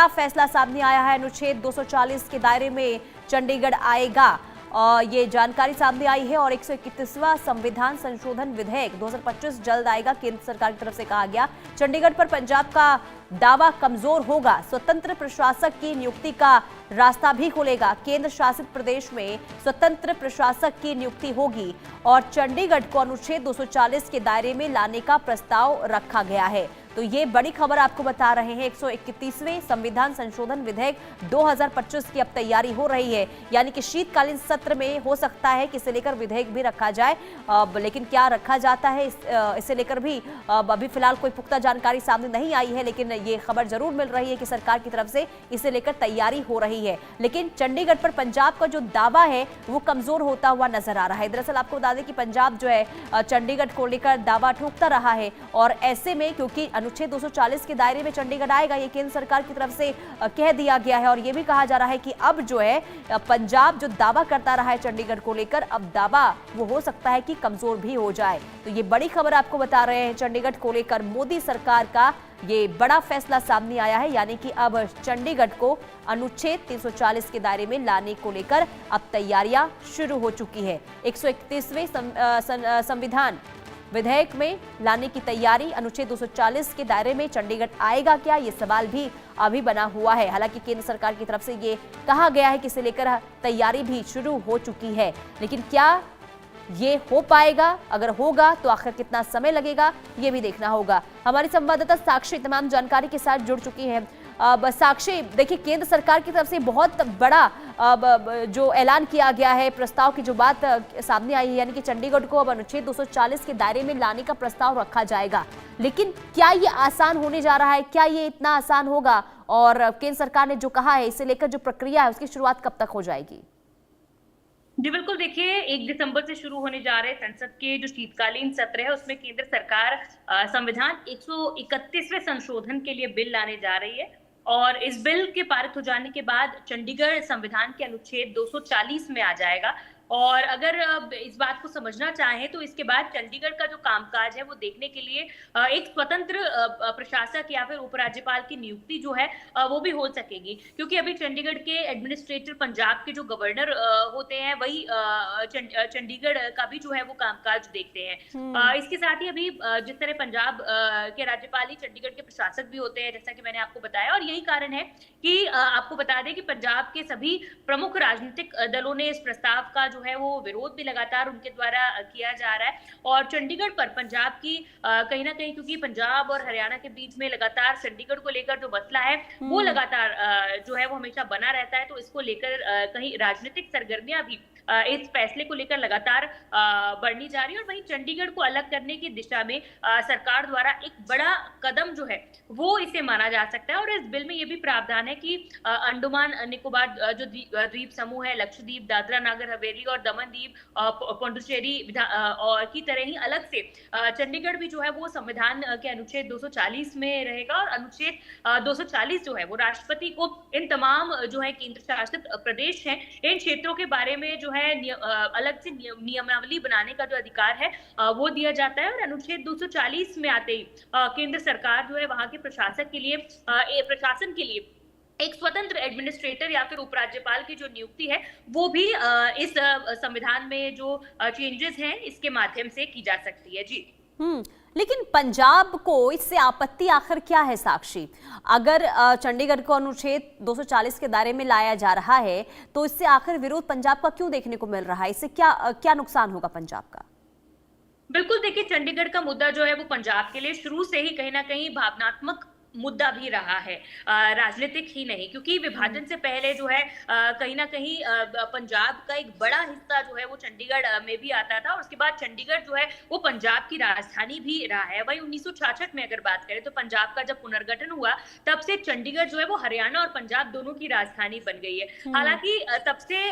बड़ा फैसला सामने आया है। अनुच्छेद 240 के दायरे में चंडीगढ़ आएगा, ये जानकारी सामने आई है। और 131वां संविधान संशोधन विधेयक 2025 जल्द आएगा, केंद्र सरकार की तरफ से कहा गया। चंडीगढ़ पर पंजाब का दावा कमजोर होगा, स्वतंत्र प्रशासक की नियुक्ति का रास्ता भी खुलेगा। केंद्र शासित प्रदेश में स्वतंत्र प्रशासक की नियुक्ति होगी और चंडीगढ़ को अनुच्छेद 240 के दायरे में लाने का प्रस्ताव रखा गया है। तो ये बड़ी खबर आपको बता रहे हैं। 131वें संविधान संशोधन विधेयक 2025 की अब तैयारी हो रही है, यानी कि शीतकालीन सत्र में हो सकता है कि इसे लेकर विधेयक भी रखा जाए। लेकिन क्या रखा जाता है इसे लेकर भी अभी फिलहाल कोई पुख्ता जानकारी सामने नहीं आई है, लेकिन ये खबर जरूर मिल रही है कि सरकार की तरफ से इसे लेकर तैयारी हो रही है। लेकिन चंडीगढ़ पर पंजाब का जो दावा है वो कमजोर होता हुआ नजर आ रहा है। दरअसल आपको बता दें कि पंजाब जो है चंडीगढ़ को लेकर दावा ठोकता रहा है, और ऐसे में क्योंकि अनुच्छेद 240 के दायरे में चंडीगढ़ आएगा, ये केंद्र सरकार की तरफ से कह दिया गया है। और ये भी कहा जा रहा है कि अब जो है पंजाब जो दावा करता रहा है चंडीगढ़ को लेकर, अब दावा वो हो सकता है कि कमजोर भी हो जाए। तो ये बड़ी खबर आपको बता रहे हैं। चंडीगढ़ को लेकर मोदी सरकार का ये बड़ा फैसला सामने आया है, यानी कि अब चंडीगढ़ को अनुच्छेद 340 के दायरे में लाने को लेकर अब तैयारियां शुरू हो चुकी है। 131वें संविधान विधेयक में लाने की तैयारी, अनुच्छेद 240 के दायरे में चंडीगढ़ आएगा क्या, ये सवाल भी अभी बना हुआ है। हालांकि केंद्र सरकार की तरफ से ये कहा गया है कि इसे लेकर तैयारी भी शुरू हो चुकी है, लेकिन क्या ये हो पाएगा? अगर होगा तो आखिर कितना समय लगेगा, ये भी देखना होगा। हमारी संवाददाता साक्षी तमाम जानकारी के साथ जुड़ चुकी है। साक्षी, देखिए केंद्र सरकार की तरफ से बहुत बड़ा जो ऐलान किया गया है, प्रस्ताव की जो बात सामने आई है, यानी कि चंडीगढ़ को अब अनुच्छेद 240 के दायरे में लाने का प्रस्ताव रखा जाएगा। लेकिन क्या ये आसान होने जा रहा है? क्या ये इतना आसान होगा? और केंद्र सरकार ने जो कहा है इसे लेकर जो प्रक्रिया है उसकी शुरुआत कब तक हो जाएगी? जी बिल्कुल, देखिए 1 दिसंबर से शुरू होने जा रहे संसद के जो शीतकालीन सत्र है उसमें केंद्र सरकार संविधान 131वें संशोधन के लिए बिल लाने जा रही है। और इस बिल के पारित हो जाने के बाद चंडीगढ़ संविधान के अनुच्छेद 240 में आ जाएगा। और अगर इस बात को समझना चाहें तो इसके बाद चंडीगढ़ का जो कामकाज है वो देखने के लिए एक स्वतंत्र प्रशासक या फिर उपराज्यपाल की नियुक्ति जो है वो भी हो सकेगी, क्योंकि अभी चंडीगढ़ के एडमिनिस्ट्रेटर पंजाब के जो गवर्नर होते हैं वही चंडीगढ़ का भी जो है वो कामकाज देखते हैं। इसके साथ ही अभी जिस तरह पंजाब के राज्यपाल ही चंडीगढ़ के प्रशासक भी होते हैं, जैसा कि मैंने आपको बताया। और यही कारण है कि आपको बता दें कि पंजाब के सभी प्रमुख राजनीतिक दलों ने इस प्रस्ताव का जो है वो विरोध भी लगातार उनके द्वारा किया जा रहा है। और चंडीगढ़ पर पंजाब की कहीं ना कहीं, क्योंकि पंजाब और हरियाणा के बीच में लगातार चंडीगढ़ को लेकर जो मसला है वो लगातार जो है वो हमेशा बना रहता है, तो इसको लेकर कहीं राजनीतिक सरगर्मियां भी इस फैसले को लेकर लगातार बढ़नी जा रही है। और वहीं चंडीगढ़ को अलग करने की दिशा में सरकार द्वारा एक बड़ा कदम जो है वो इसे माना जा सकता है। और इस बिल में ये भी प्रावधान है कि अंडमान निकोबार जो द्वीप समूह है, लक्षद्वीप, दादरा नागर हवेली और दमन दीव, पुडुचेरी और की तरह ही अलग से चंडीगढ़ भी जो है वो संविधान के अनुच्छेद 240 में रहेगा। और अनुच्छेद 240 जो है वो राष्ट्रपति को इन तमाम जो है केंद्र शासित प्रदेश हैं, इन क्षेत्रों के बारे में जो है अलग से नियमावली बनाने का जो अधिकार है वो दिया जाता है। और अनुच्छेद 240 में आते ही केंद्र सरकार जो है वहां के प्रशासन के लिए एक स्वतंत्र एडमिनिस्ट्रेटर या फिर उपराज्यपाल की जो नियुक्ति है वो भी इस संविधान में जो चेंजेस हैं इसके माध्यम से की जा सकती है। जी लेकिन पंजाब को इससे आपत्ति आखिर क्या है साक्षी? अगर चंडीगढ़ को अनुच्छेद 240 के दायरे में लाया जा रहा है तो इससे आखिर विरोध पंजाब का क्यों देखने को मिल रहा है? इससे क्या नुकसान होगा पंजाब का? बिल्कुल, देखिए चंडीगढ़ का मुद्दा जो है वो पंजाब के लिए शुरू से ही कहीं ना कहीं भावनात्मक मुद्दा भी रहा है, राजनीतिक ही नहीं, क्योंकि विभाजन से पहले जो है कहीं ना कहीं पंजाब का एक बड़ा हिस्सा जो है वो चंडीगढ़ में भी आता था। और उसके बाद चंडीगढ़ जो है वो पंजाब की राजधानी भी रहा है। वही 1966 में अगर बात करें तो पंजाब का जब पुनर्गठन हुआ तब से चंडीगढ़ जो है वो हरियाणा और पंजाब दोनों की राजधानी बन गई है। हालांकि तब से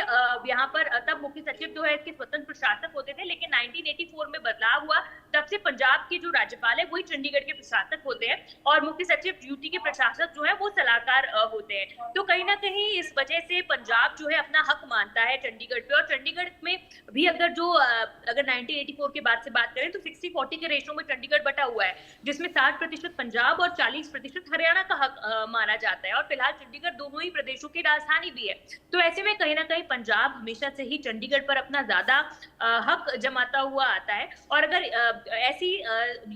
यहाँ पर तब मुख्य सचिव जो है इसके स्वतंत्र प्रशासक होते थे, लेकिन 1984 में बदलाव हुआ, तब से पंजाब के जो राज्यपाल है वही चंडीगढ़ के प्रशासक होते हैं और मुख्य सचिव यूटी के प्रशासक जो है वो सलाहकार होते हैं। तो कहीं ना कहीं इस वजह से पंजाब जो है अपना हक मानता है चंडीगढ़ पे, और चंडीगढ़ में भी अगर 1984 के बाद से बात करें तो 60-40 के रेशो में चंडीगढ़ बटा हुआ है, जिसमें 60% पंजाब और 40% हरियाणा का हक माना जाता है। और फिलहाल चंडीगढ़ दोनों ही प्रदेशों की राजधानी भी है। तो ऐसे में कहीं ना कहीं पंजाब हमेशा से ही चंडीगढ़ पर अपना ज्यादा हक जमाता हुआ आता है। और अगर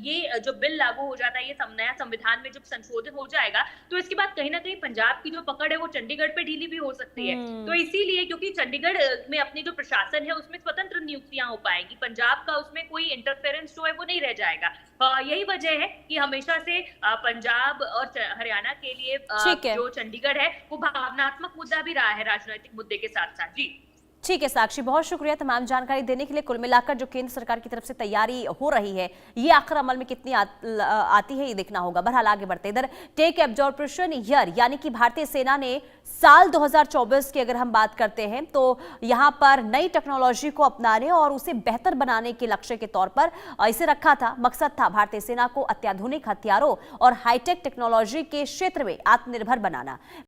ये जो बिल लागू हो जाता है, ये नया संविधान में जब संशोधित हो जाएगा, तो इसके बाद कहीं ना कहीं पंजाब की जो पकड़ है वो चंडीगढ़ पे ढीली भी हो सकती है। तो इसीलिए, क्योंकि चंडीगढ़ में अपनी जो प्रशासन है उसमें स्वतंत्र नियुक्तियां हो पाएंगी, पंजाब का उसमें कोई इंटरफेरेंस जो है वो नहीं रह जाएगा। यही वजह है कि हमेशा से पंजाब और हरियाणा के लिए ठीक है। जो चंडीगढ़ है वो भावनात्मक मुद्दा भी रहा है राजनीतिक मुद्दे के साथ साथ। जी ठीक है साक्षी, बहुत शुक्रिया तमाम जानकारी देने के लिए। कुल मिलाकर जो केंद्र सरकार की तरफ से तैयारी हो रही है, ये आखिर अमल में कितनी आती है ये देखना होगा। बहरहाल आगे बढ़ते इधर टेक एब्जॉर्प्शन ईयर यानी कि भारतीय सेना ने साल 2024 की अगर हम बात करते हैं तो यहां पर नई टेक्नोलॉजी को अपनाने और उसे बेहतर बनाने के लक्ष्य के तौर पर इसे रखा था। मकसद था भारतीय सेना को अत्याधुनिक हथियारों और हाईटेक टेक्नोलॉजी के क्षेत्र में आत्मनिर्भर बनाना।